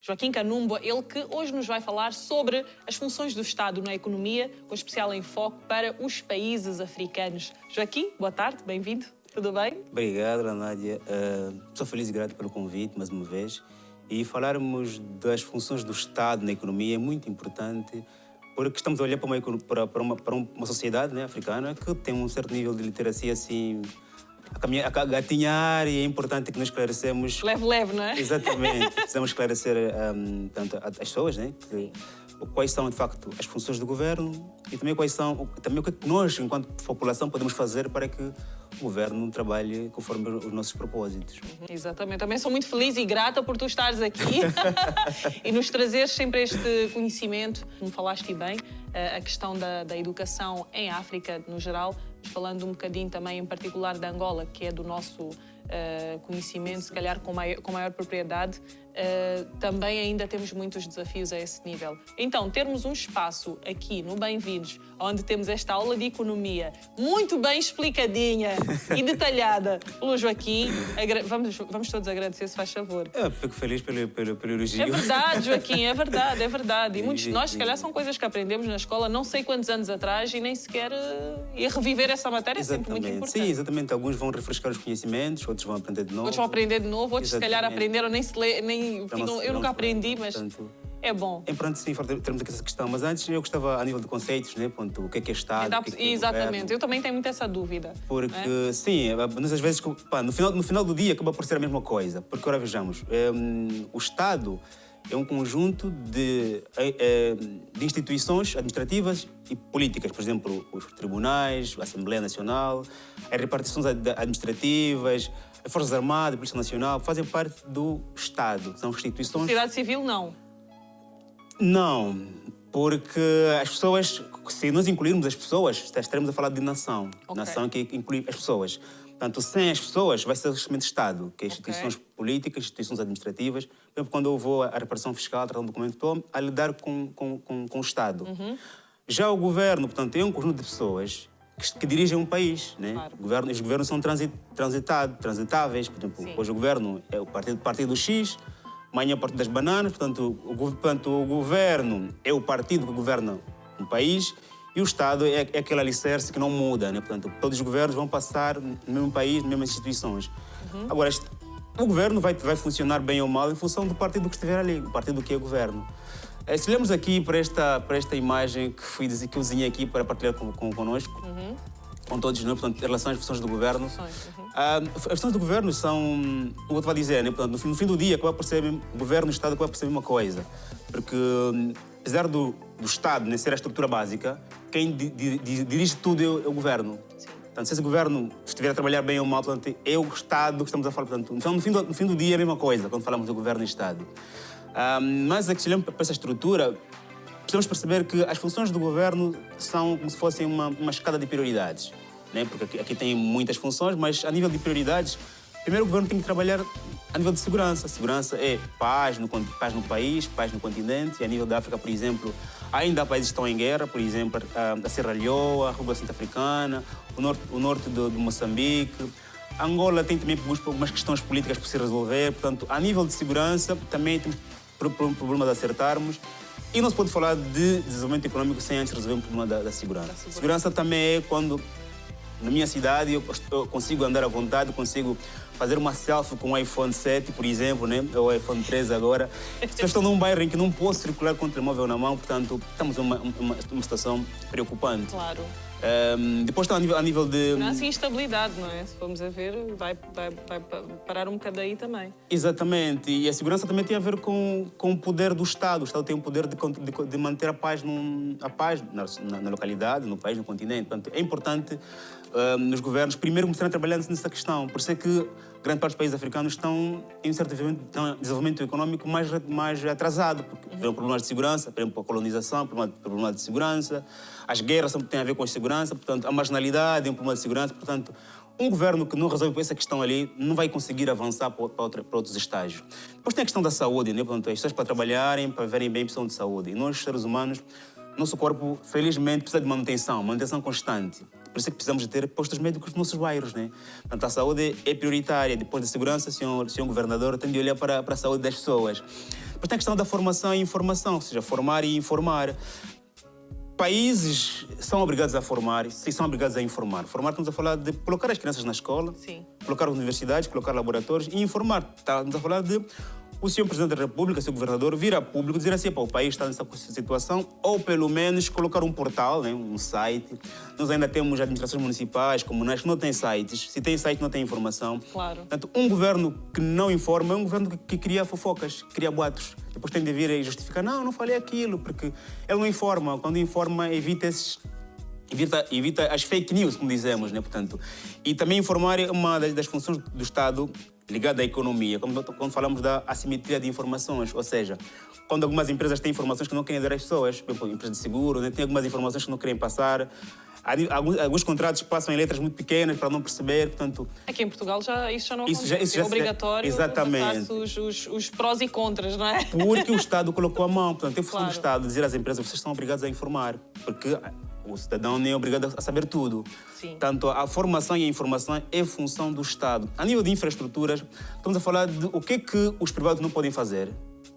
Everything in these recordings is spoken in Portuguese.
Joaquim Canumba, ele que hoje nos vai falar sobre as funções do Estado na economia, com especial enfoque para os países africanos. Joaquim, boa tarde, bem-vindo. Tudo bem? Obrigado, Nádia. Estou feliz e grato pelo convite, mais uma vez. E falarmos das funções do Estado na economia é muito importante, porque estamos a olhar para uma sociedade, né, africana que tem um certo nível de literacia assim, a gatinhar, e é importante que nos esclarecemos... Leve, não é? Exatamente. Precisamos esclarecer tanto as pessoas, né, quais são, de facto, as funções do governo e também o que nós, enquanto população, podemos fazer para que o governo trabalhe conforme os nossos propósitos. Exatamente. Também sou muito feliz e grata por tu estares aqui e nos trazeres sempre este conhecimento. Como falaste bem, a questão da educação em África, no geral, falando um bocadinho também, em particular, da Angola, que é do nosso conhecimento, se calhar com maior propriedade, também ainda temos muitos desafios a esse nível. Então, termos um espaço aqui no Bem-vindos, onde temos esta aula de economia muito bem explicadinha e detalhada pelo Joaquim, vamos todos agradecer, se faz favor. Eu fico feliz pelo elogio. É verdade, Joaquim, é verdade. E muitos de nós, se calhar, são coisas que aprendemos na escola não sei quantos anos atrás e nem sequer e reviver essa matéria é sempre muito importante. Sim, exatamente. Alguns vão refrescar os conhecimentos, outros vão aprender de novo. Outros vão aprender de novo, outros se calhar aprenderam, eu nunca aprendi, mas portanto, é bom. É importante, sim, termos aqui essa questão. Mas antes, eu gostava, a nível de conceitos, né, o que é Estado, o que é exatamente, governo. eu também tenho muito essa dúvida. Porque, sim, mas às vezes, no final do dia, acaba por ser a mesma coisa. Porque, agora vejamos, o Estado é um conjunto de instituições administrativas e políticas. Por exemplo, os tribunais, a Assembleia Nacional, as repartições administrativas, as Forças Armadas, a Polícia Nacional, fazem parte do Estado. São instituições... Sociedade civil, não? Não, porque as pessoas, se nós incluirmos as pessoas, estaremos a falar de nação. Okay. Nação que inclui as pessoas. Portanto, sem as pessoas, vai ser simplesmente Estado, que é instituições políticas, instituições administrativas. Por exemplo, quando eu vou à repartição fiscal, tratar um documento, estou a lidar com o Estado. Já o governo, portanto, é um conjunto de pessoas que dirigem um país, né? Claro. Os governos são transitáveis. Por exemplo, hoje o governo é o partido X, amanhã é o partido das bananas. Portanto, o governo é o partido que governa um país e o Estado é aquele alicerce que não muda, né? Portanto, todos os governos vão passar no mesmo país, nas mesmas instituições. Agora, o governo vai funcionar bem ou mal em função do partido que estiver ali, o partido que é o governo. Se olhamos aqui para esta imagem que eu desenhei aqui para partilhar connosco, com todos nós, portanto, em relação às funções do governo. As funções do governo são, como eu estava a dizer, né? Portanto, no fim do dia, acaba por ser o governo e o Estado acaba por ser a mesma coisa. Porque, apesar do Estado, né, ser a estrutura básica, quem dirige tudo é o governo. Portanto, se esse governo estiver a trabalhar bem ou mal, portanto, é o Estado que estamos a falar. Portanto, no fim do dia é a mesma coisa, quando falamos do governo e Estado. Mas, se olhamos para essa estrutura, precisamos perceber que as funções do governo são como se fossem uma escada de prioridades, né? Porque aqui tem muitas funções, mas a nível de prioridades, primeiro o governo tem que trabalhar a nível de segurança. Segurança é paz no país, paz no continente. E a nível da África, por exemplo, ainda há países que estão em guerra, por exemplo, a Serra Leoa, a República Centro-Africana, o norte de Moçambique. A Angola tem também algumas questões políticas por se resolver. Portanto, a nível de segurança, também temos problema de acertarmos. E não se pode falar de desenvolvimento econômico sem antes resolver o problema da segurança. Segurança também é quando, na minha cidade, eu consigo andar à vontade, consigo fazer uma selfie com o iPhone 7, por exemplo, né? Ou o iPhone 13 agora. Se eu estou num bairro em que não posso circular com o telemóvel na mão, portanto, estamos numa situação preocupante. Claro. Depois está a nível de... Segurança e instabilidade, não é? Se formos a ver, vai parar um bocado aí também. Exatamente. E a segurança também tem a ver com o poder do Estado. O Estado tem o poder de manter a paz na localidade, no país, no continente. Portanto, é importante nos governos primeiro começarem a trabalhar nessa questão. Por isso é que grande parte dos países africanos estão em um certo desenvolvimento econômico mais atrasado. Porque tem problemas de segurança, por exemplo, a colonização, problema de segurança. As guerras têm a ver com a segurança, portanto, a marginalidade é um problema de segurança. Portanto, um governo que não resolve essa questão ali não vai conseguir avançar para outros estágios. Depois tem a questão da saúde, né? Portanto, as pessoas para trabalharem, para verem bem, precisam de saúde. E nós, seres humanos, nosso corpo, felizmente, precisa de manutenção constante. Por isso é que precisamos de ter postos médicos nos nossos bairros, né? Portanto, a saúde é prioritária. Depois da segurança, o senhor governador tem de olhar para a saúde das pessoas. Depois tem a questão da formação e informação, ou seja, formar e informar. Países são obrigados a formar e são obrigados a informar. Formar, estamos a falar de colocar as crianças na escola, Sim. colocar universidades, colocar laboratórios e informar. Estamos a falar de o senhor Presidente da República, o senhor Governador, vir a público dizer assim, o país está nessa situação, ou pelo menos colocar um portal, né, um site. Nós ainda temos administrações municipais, comunais, que não têm sites. Se tem site, não tem informação. Claro. Portanto, um governo que não informa é um governo que cria fofocas, cria boatos. Depois tem de vir e justificar, não falei aquilo, porque ele não informa. Quando informa, evita as fake news, como dizemos, né? Portanto, e também informar é uma das funções do Estado ligada à economia, quando falamos da assimetria de informações, ou seja, quando algumas empresas têm informações que não querem dar às pessoas, por exemplo, empresas de seguro, né? Tem algumas informações que não querem passar, alguns contratos passam em letras muito pequenas para não perceber, portanto... Aqui em Portugal isso já não acontece, é obrigatório exatamente. Os prós e contras, não é? Porque o Estado colocou a mão, portanto, tem função Claro. do Estado dizer às empresas, vocês estão obrigados a informar, porque o cidadão nem é obrigado a saber tudo. Sim. Tanto a formação e a informação é função do Estado. A nível de infraestruturas, estamos a falar de o que é que os privados não podem fazer,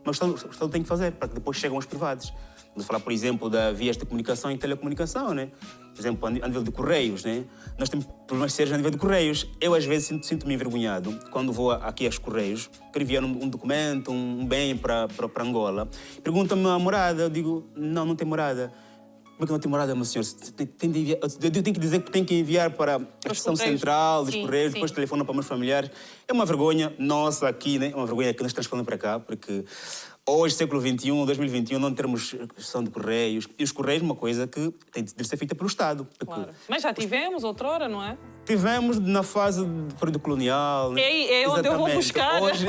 mas o Estado tem que fazer para que depois chegam os privados. Vamos falar, por exemplo, de vias de comunicação e telecomunicação, né? Por exemplo, a nível de correios, né? Nós temos problemas sérios a nível de correios. Eu, às vezes, sinto-me envergonhado quando vou aqui aos correios para enviar um documento, um bem para Angola. Pergunta-me a morada, eu digo, não tem morada. Como é que não tem morada, meu senhor? Eu tenho que dizer que tem que enviar para a Estação Central dos Correios, depois telefona para meus familiares. É uma vergonha nossa aqui, né? É uma vergonha que nós transformamos para cá, porque hoje, século XXI, 2021, não termos questão de Correios. E os Correios é uma coisa que deve ser feita pelo Estado. Claro. Mas já tivemos outrora, não é? Tivemos na fase do período colonial. Né? É onde eu vou buscar. Hoje,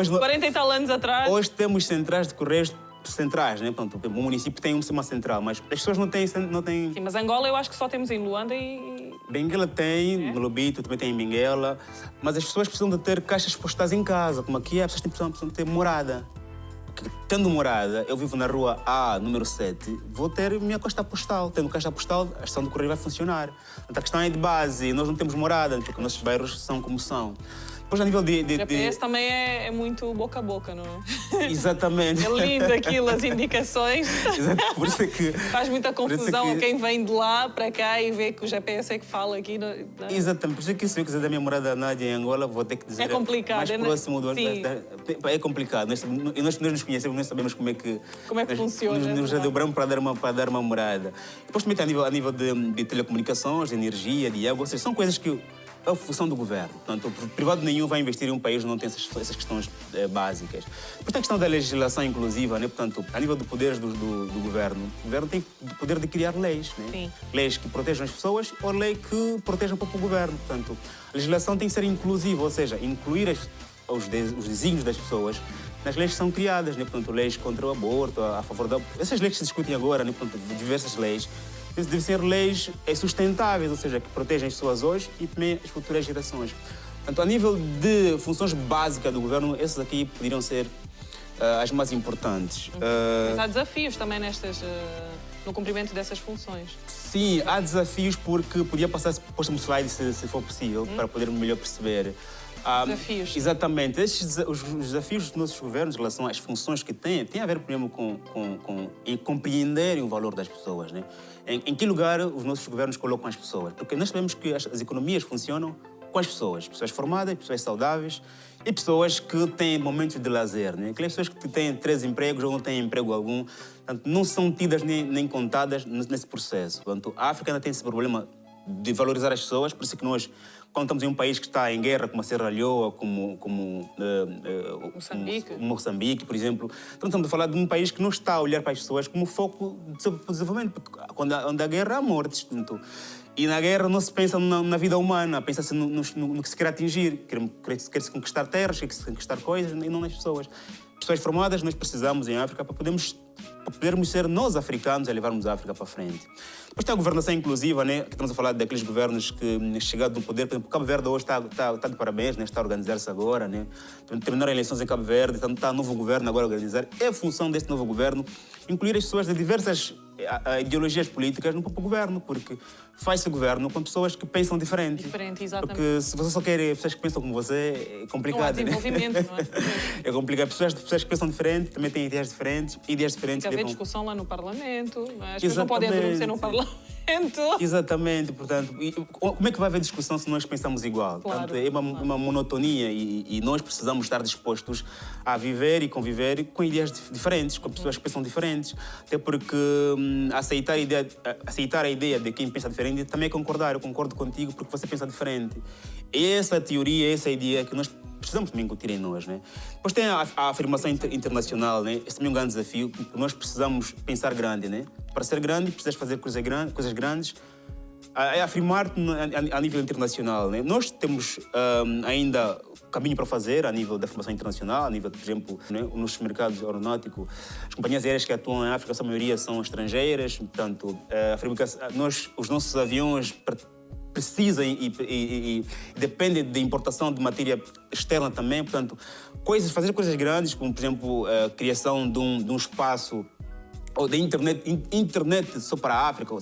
40 e tal anos atrás. Hoje temos centrais de Correios centrais, né? Portanto, o município tem uma central, mas as pessoas não têm... Sim, mas Angola eu acho que só temos em Luanda e... Benguela tem, no Lobito também tem em Benguela, mas as pessoas precisam de ter caixas postais em casa, como aqui as pessoas precisam de ter morada. Porque, tendo morada, eu vivo na rua A, número 7, vou ter minha caixa postal. Tendo caixa postal, a estação do correio vai funcionar. Então, a questão é de base, nós não temos morada, porque nossos bairros são como são. Depois, a nível O GPS também é muito boca a boca, não é? Exatamente. É lindo aquilo, as indicações. Exato, por isso é que... Faz muita confusão a quem vem de lá para cá e vê que o GPS é que fala aqui. Não é? Exatamente, por isso é que se eu quiser da minha morada Nádia em Angola, vou ter que dizer... É complicado, mais próximo do... Sim. É complicado. Nós nos conhecemos, nós sabemos como é que funciona. Nos adebramos para dar uma morada. Depois também tem a nível de telecomunicações, de energia, de água, ou seja, são coisas que... É a função do governo. Portanto, o privado nenhum vai investir em um país onde não tem essas questões básicas. Portanto, a questão da legislação inclusiva, né? Portanto, a nível de poderes do governo, o governo tem o poder de criar leis, né? Sim. Leis que protejam as pessoas ou leis que protejam o próprio governo. Portanto, a legislação tem que ser inclusiva, ou seja, incluir os desígnios das pessoas nas leis que são criadas, né? Portanto, leis contra o aborto, a favor da... Essas leis que se discutem agora, né? Portanto, diversas leis, devem ser leis sustentáveis, ou seja, que protegem as pessoas hoje e também as futuras gerações. Portanto, a nível de funções básicas do governo, essas aqui poderiam ser as mais importantes. Mas há desafios também no cumprimento dessas funções. Sim, há desafios porque podia passar depois no slide se for possível, para podermos melhor perceber. Desafios. Exatamente. Os desafios dos nossos governos em relação às funções que têm a ver, primeiro, em compreenderem o valor das pessoas, né? Em que lugar os nossos governos colocam as pessoas? Porque nós sabemos que as economias funcionam com as pessoas. Pessoas formadas, pessoas saudáveis e pessoas que têm momentos de lazer, né? Aquelas pessoas que têm 3 empregos ou não têm emprego algum, portanto, não são tidas nem contadas nesse processo. Portanto, a África ainda tem esse problema de valorizar as pessoas, por isso que nós, quando estamos em um país que está em guerra, como a Serra Leoa, como Moçambique, por exemplo, então estamos a falar de um país que não está a olhar para as pessoas como foco de desenvolvimento, porque onde há guerra há mortes. Portanto, e na guerra não se pensa na vida humana, pensa-se no que se quer atingir, quer-se conquistar terras, quer-se conquistar coisas, e não nas pessoas. Pessoas formadas nós precisamos em África para podermos para podermos ser nós africanos a levarmos a África para frente. Depois tem a governação inclusiva, né? Que estamos a falar daqueles governos que chegaram no poder. Por exemplo, Cabo Verde hoje está de parabéns, né? Está a organizar-se agora. Né? Terminaram eleições em Cabo Verde, está um novo governo agora a organizar. É a função deste novo governo incluir as pessoas de diversas ideologias políticas no próprio governo, porque faz-se governo com pessoas que pensam diferente. Diferente, exatamente. Porque se você só quer pessoas que pensam como você, é complicado. Não há desenvolvimento, né? Não é? É complicado. Pessoas que pensam diferente também têm ideias diferentes. Ideias diferentes. Tem que haver discussão lá no Parlamento. As pessoas não podem adormecer no Parlamento. Exatamente, portanto, como é que vai haver discussão se nós pensamos igual? Claro, portanto, é uma monotonia e nós precisamos estar dispostos a viver e conviver com ideias diferentes, com pessoas que pensam diferentes, até porque aceitar a ideia de quem pensa diferente também é concordar. Eu concordo contigo porque você pensa diferente. Essa teoria, essa ideia que nós precisamos também incutir em nós, né? Depois tem a afirmação internacional, né? Esse também é um grande desafio, porque nós precisamos pensar grande, né? Para ser grande, precisas fazer coisas grandes. É afirmar-te a nível internacional, né? Nós temos ainda caminho para fazer a nível da formação internacional, a nível, por exemplo, né, nos mercados aeronáuticos. As companhias aéreas que atuam em África, a sua maioria são estrangeiras, portanto, os nossos aviões precisam e dependem de importação de matéria externa também, portanto, fazer coisas grandes, como, por exemplo, a criação de um espaço ou de internet só para a África,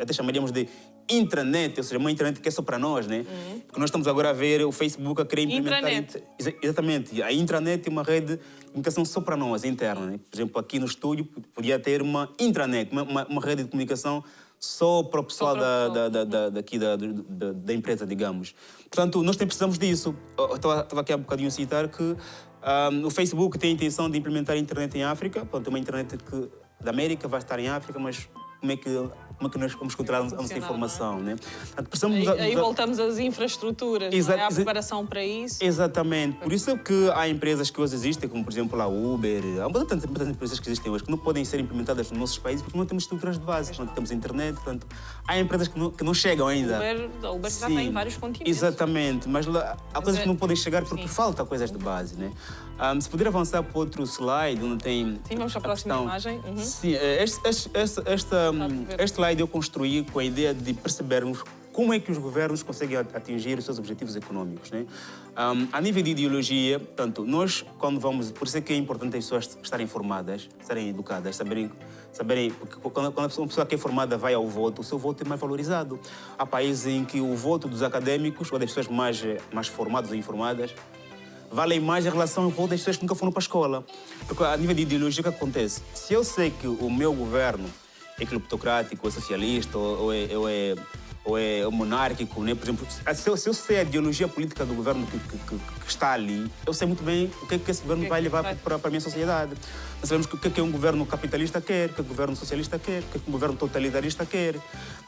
até chamaríamos de intranet, ou seja, uma internet que é só para nós, né? Porque nós estamos agora a ver o Facebook a querer implementar... Exatamente. A intranet é uma rede de comunicação só para nós, interna, né? Por exemplo, aqui no estúdio podia ter uma intranet, uma rede de comunicação só para o pessoal da empresa, digamos. Portanto, nós também precisamos disso. Eu estava aqui há um bocadinho a citar que o Facebook tem a intenção de implementar a internet em África. Portanto, uma internet que da América vai estar em África, mas como é que nós vamos controlar a nossa informação, né? Aí voltamos às infraestruturas, não é? À preparação para isso. Exatamente. Por isso é que há empresas que hoje existem, como, por exemplo, a Uber, há tantas empresas que existem hoje que não podem ser implementadas nos nossos países porque não temos estruturas de base, não temos internet, portanto, há empresas que não chegam ainda. A Uber já está em vários continentes. Exatamente, mas há coisas que não podem chegar porque falta coisas de base, né? Se puder avançar para outro slide, onde tem... Sim, vamos para a próxima imagem. Sim, este slide eu construí com a ideia de percebermos como é que os governos conseguem atingir os seus objetivos econômicos, né? A nível de ideologia, portanto, nós, quando vamos... Por isso é que é importante as pessoas estarem informadas, estarem educadas, saberem porque quando uma pessoa que é formada vai ao voto, o seu voto é mais valorizado. Há países em que o voto dos académicos ou das pessoas mais formadas ou informadas vale mais em relação ao voto das pessoas que nunca foram para a escola. Porque a nível de ideologia, o que acontece? Se eu sei que o meu governo é cleptocrático, é socialista ou é monárquico, né? Por exemplo, se eu sei a ideologia política do governo que está ali, eu sei muito bem o que esse governo vai levar para a minha sociedade. Nós sabemos o que um governo capitalista quer, o que um governo socialista quer, o que um governo totalitarista quer.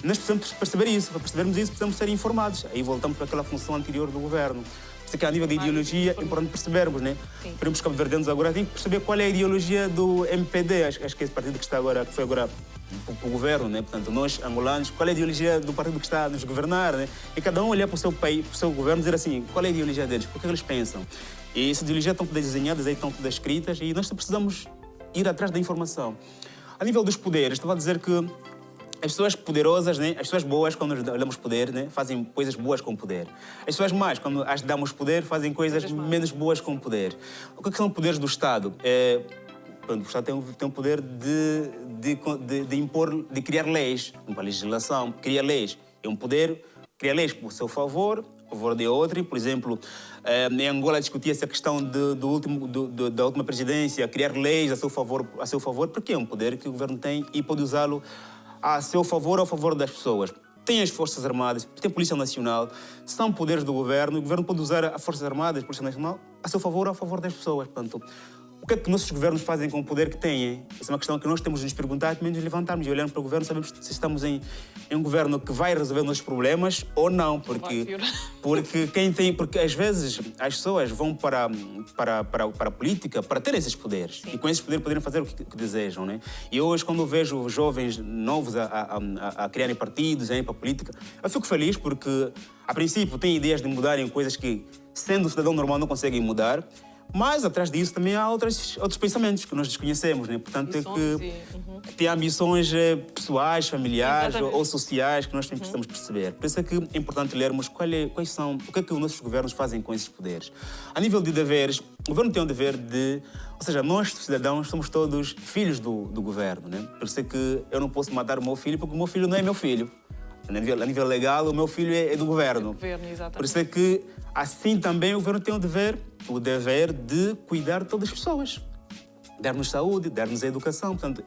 Nós precisamos perceber isso. Para percebermos isso, precisamos ser informados. Aí voltamos para aquela função anterior do governo. Isso que a nível de ideologia é importante percebermos, né? Por exemplo, os cabo-verdianos agora têm que perceber qual é a ideologia do MPD, acho que é esse partido que foi agora para o governo, né? Portanto, nós, angolanos, qual é a ideologia do partido que está a nos governar, né? E cada um olhar para o seu país, para o seu governo e dizer assim, qual é a ideologia deles, o que eles pensam. E essas ideologias estão todas desenhadas, aí estão todas escritas e nós precisamos ir atrás da informação. A nível dos poderes, estava a dizer que as pessoas poderosas, né? As pessoas boas, quando nós damos poder, né? Fazem coisas boas com poder. As pessoas más, quando as damos poder, fazem coisas menos boas com poder. O que são poderes do Estado? O Estado tem o poder de impor, de criar leis, uma legislação, criar leis. É um poder, criar leis por seu favor de outro. Por exemplo, em Angola discutia-se a questão da última presidência, criar leis a seu favor, porque é um poder que o governo tem e pode usá-lo a seu favor ou a favor das pessoas. Tem as Forças Armadas, tem a Polícia Nacional, são poderes do governo, e o governo pode usar as Forças Armadas, a Polícia Nacional, a seu favor ou a favor das pessoas. Portanto, o que é que nossos governos fazem com o poder que têm? Essa é uma questão que nós temos de nos perguntar, também de nos levantarmos e olharmos para o governo, sabemos se estamos em um governo que vai resolver nossos problemas ou não, porque às vezes as pessoas vão para a política para ter esses poderes. Sim. E com esses poderes poderem fazer o que desejam, né? E hoje, quando eu vejo jovens novos a criarem partidos, a irem para a política, eu fico feliz porque, a princípio, têm ideias de mudarem coisas que, sendo um cidadão normal, não conseguem mudar. Mas, atrás disso, também há outros pensamentos que nós desconhecemos, né? Portanto, tem ambições pessoais, familiares ou sociais que nós também precisamos perceber. Por isso é que é importante lermos quais são, o que é que os nossos governos fazem com esses poderes. A nível de deveres, o governo tem um dever de... Ou seja, nós, cidadãos, somos todos filhos do governo, né? Por isso é que eu não posso matar o meu filho porque o meu filho não é meu filho. A nível legal, o meu filho é do governo. Exatamente. Por isso é que, assim também, o governo tem o dever de cuidar de todas as pessoas. Dar-nos saúde, dar-nos a educação. Portanto,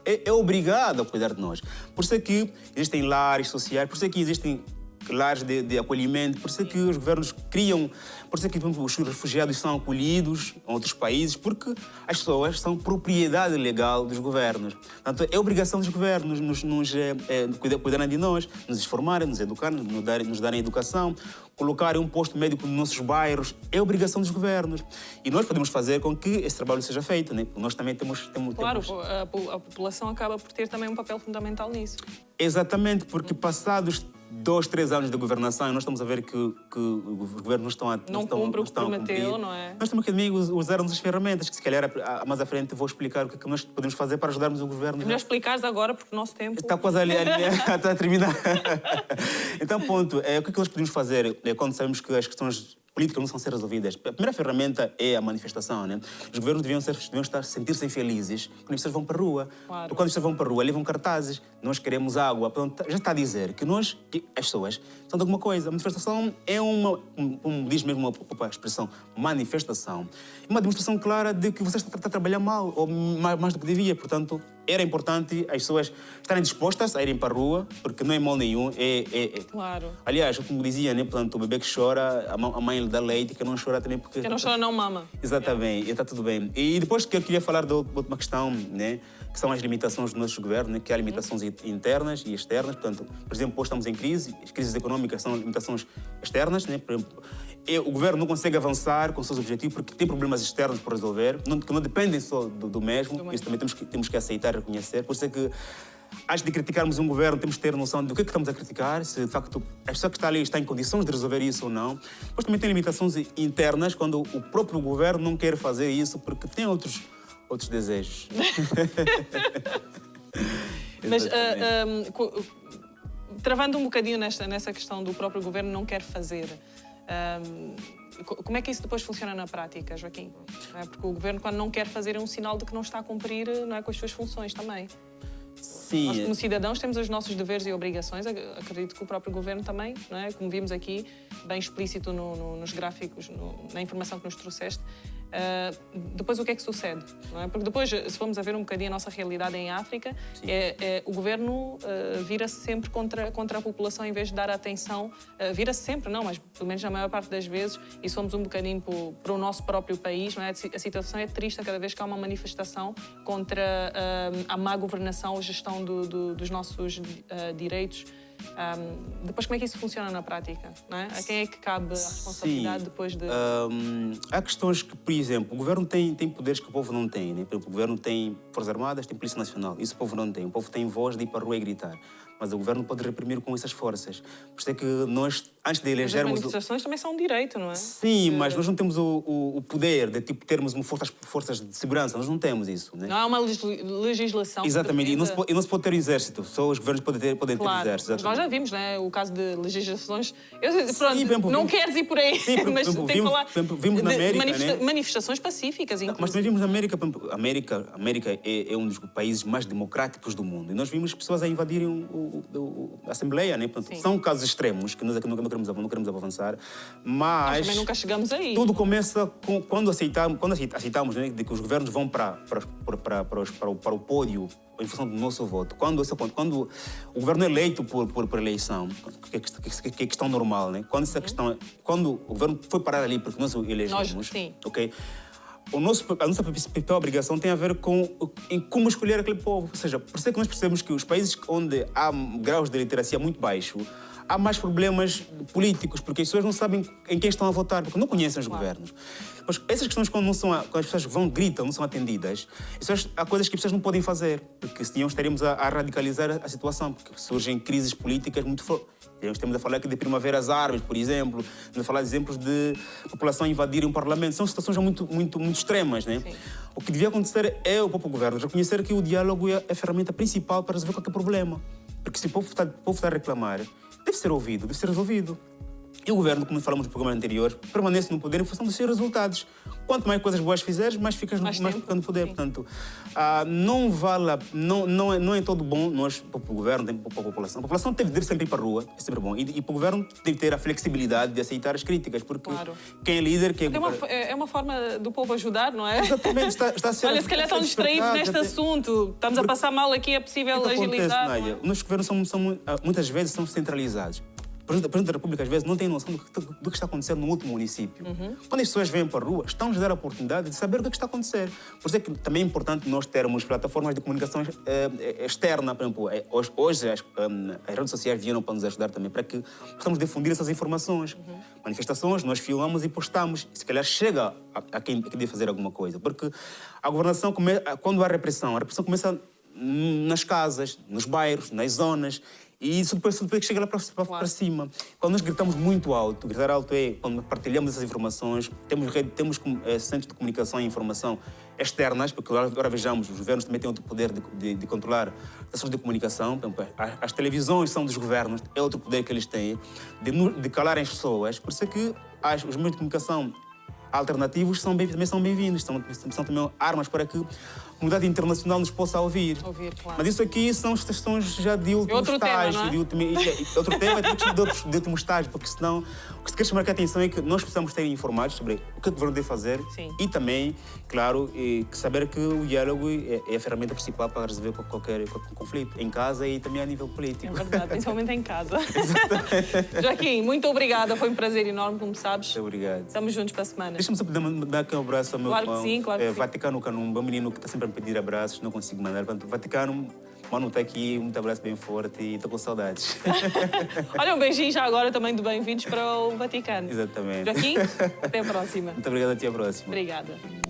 é obrigado a cuidar de nós. Por isso é que existem lares sociais, por isso é que existem lares de acolhimento, por isso é que os governos criam, por isso é que os refugiados são acolhidos em outros países, porque as pessoas são propriedade legal dos governos. Portanto, é obrigação dos governos cuidarem de nós, nos formarem, nos educarem, nos darem educação, colocarem um posto médico nos nossos bairros, é obrigação dos governos. E nós podemos fazer com que esse trabalho seja feito, né? Nós também temos... Claro, a população acaba por ter também um papel fundamental nisso. Exatamente, porque passados 2, 3 anos de governação, nós estamos a ver que os governos não cumpre o que prometeu, não é? Nós temos que usarmos as ferramentas, que se calhar mais à frente vou explicar o que nós podemos fazer para ajudarmos o governo. É melhor explicares agora, porque o nosso tempo... Está quase ali está a terminar. Então, ponto, o que nós podemos fazer quando sabemos que as questões políticas não são ser resolvidas? A primeira ferramenta é a manifestação, né? Os governos deviam sentir-se infelizes quando as pessoas vão para a rua. Claro. Quando as pessoas vão para a rua, levam cartazes. Nós queremos água. Portanto, já está a dizer que as pessoas são de alguma coisa. A manifestação é como diz mesmo a expressão, manifestação. Uma demonstração clara de que você está a trabalhar mal, ou mais do que devia. Portanto, era importante as pessoas estarem dispostas a irem para a rua, porque não é mal nenhum. Claro. Aliás, como dizia, né? Portanto, o bebê que chora, a mãe lhe dá leite, que não chora também porque... Que não chora não mama. Exatamente, está tudo bem. E depois que eu queria falar de uma questão, né? Que são as limitações do nosso governo, né? Que há limitações internas e externas. Portanto, por exemplo, hoje estamos em crise, as crises econômicas são limitações externas, né? Por exemplo, o governo não consegue avançar com os seus objetivos porque tem problemas externos por resolver, que não dependem só do mesmo. Isso também temos que aceitar e reconhecer. Por isso é que, antes de criticarmos um governo, temos que ter noção do que estamos a criticar, se de facto a pessoa que está ali está em condições de resolver isso ou não. Depois também tem limitações internas quando o próprio governo não quer fazer isso porque tem outros desejos. Mas, travando um bocadinho nessa questão do próprio governo não quer fazer, como é que isso depois funciona na prática, Joaquim? Porque o governo, quando não quer fazer, é um sinal de que não está a cumprir, não é, com as suas funções também. Sim. Nós, como cidadãos, temos os nossos deveres e obrigações. Acredito que o próprio governo também, não é? Como vimos aqui, bem explícito nos gráficos, na informação que nos trouxeste. Depois, o que é que sucede? Não é? Porque depois, se formos a ver um bocadinho a nossa realidade em África, o governo vira-se sempre contra a população em vez de dar atenção. Vira-se sempre, não, mas pelo menos na maior parte das vezes, e somos um bocadinho para o nosso próprio país, não é? A situação é triste a cada vez que há uma manifestação contra a má governação, a gestão dos nossos direitos. Depois, como é que isso funciona na prática? Não é? A quem é que cabe a responsabilidade depois de... Há questões que, por exemplo, o governo tem poderes que o povo não tem. Né? O governo tem Forças Armadas, tem Polícia Nacional. Isso o povo não tem. O povo tem voz de ir para a rua e gritar. Mas o governo pode reprimir com essas forças. Por isso é que nós, antes de elegermos... As manifestações também são um direito, não é? Sim, mas nós não temos o poder de termos forças de segurança. Nós não temos isso. Né? Não há uma legislação... Exatamente. E não se pode ter exército. Só os governos podem ter exército. Nós já vimos, né? O caso de legislações... Pronto, não queres ir por aí, mas tem que falar vimos na América, né? Manifestações pacíficas, inclusive. Mas também vimos na América... A América é um dos países mais democráticos do mundo. E nós vimos pessoas a invadirem a Assembleia, né? São casos extremos que nós aqui não queremos avançar, mas também nunca chegamos aí. Tudo começa quando aceitamos, né, de que os governos vão para o pódio em função do nosso voto. Quando o governo é eleito por eleição, que é questão normal, né? Quando o governo foi parar ali porque nós o elegemos, ok? A nossa principal obrigação tem a ver com como escolher aquele povo. Ou seja, por isso é que nós percebemos que os países onde há graus de literacia muito baixo, há mais problemas políticos, porque as pessoas não sabem em quem estão a votar, porque não conhecem os governos. Mas essas questões, quando as pessoas vão, gritam, não são atendidas, há coisas que as pessoas não podem fazer, porque senão estaríamos a radicalizar a situação, porque surgem crises políticas muito fortes. Estamos a falar aqui de primaveras árabes, por exemplo, estamos a falar de exemplos de população invadir um parlamento. São situações muito extremas, né? Sim. O que devia acontecer é o próprio governo reconhecer que o diálogo é a ferramenta principal para resolver qualquer problema. Porque se o povo está a reclamar, deve ser ouvido, deve ser resolvido. E o governo, como falamos no programa anterior, permanece no poder em função dos seus resultados. Quanto mais coisas boas fizeres, mais ficas no poder. Sim. Portanto, não é todo bom nós, para o governo, para a população. A população deve sempre ir para a rua, é sempre bom. E para o governo deve ter a flexibilidade de aceitar as críticas, porque quem é líder, quem é uma forma do povo ajudar, não é? Exatamente, está a ser... Olha, se calhar estão distraídos neste assunto. Estamos a passar mal aqui, é possível agilizar. Os governos muitas vezes são centralizados. O Presidente da República, às vezes, não tem noção do que está acontecendo no último município. Quando as pessoas vêm para a rua, estão-nos a dar a oportunidade de saber o que está a acontecer. Por isso é que também é importante nós termos plataformas de comunicação externa. Por exemplo, hoje as redes sociais vieram para nos ajudar também, para que possamos difundir essas informações. Manifestações, nós filmamos e postamos. E se calhar chega a quem deve fazer alguma coisa. Porque a governação, quando há repressão, a repressão começa nas casas, nos bairros, nas zonas. E isso depois chega lá para cima. Quando nós gritamos muito alto, gritar alto é quando partilhamos essas informações, temos centros de comunicação e informação externas, porque agora vejamos, os governos também têm outro poder de controlar as ações de comunicação. As televisões são dos governos, é outro poder que eles têm, de calarem as pessoas. Por isso é que os meios de comunicação alternativos também são bem-vindos, são também armas para que a comunidade internacional nos possa ouvir. Claro. Mas isso aqui são questões já de último estágio. Outro tema é de último estágio, porque senão o que se quer chamar a atenção é que nós precisamos estar informados sobre o que o governo deve fazer. Sim. E também, claro, saber que o diálogo é a ferramenta principal para resolver qualquer conflito, em casa e também a nível político. É verdade, principalmente em casa. Joaquim, muito obrigada, foi um prazer enorme, como sabes. Muito obrigado. Estamos juntos para a semana. Deixa-me só dar aqui um abraço ao meu irmão. Claro que sim, claro que sim. Vaticano Canumba, um menino que está sempre a me pedir abraços, não consigo mandar. Portanto, Vaticano, mano, está aqui, um abraço bem forte e estou com saudades. Olha, um beijinho já agora também de bem-vindos para o Vaticano. Exatamente. Joaquim, até a próxima. Muito obrigado, até a próxima. Obrigada.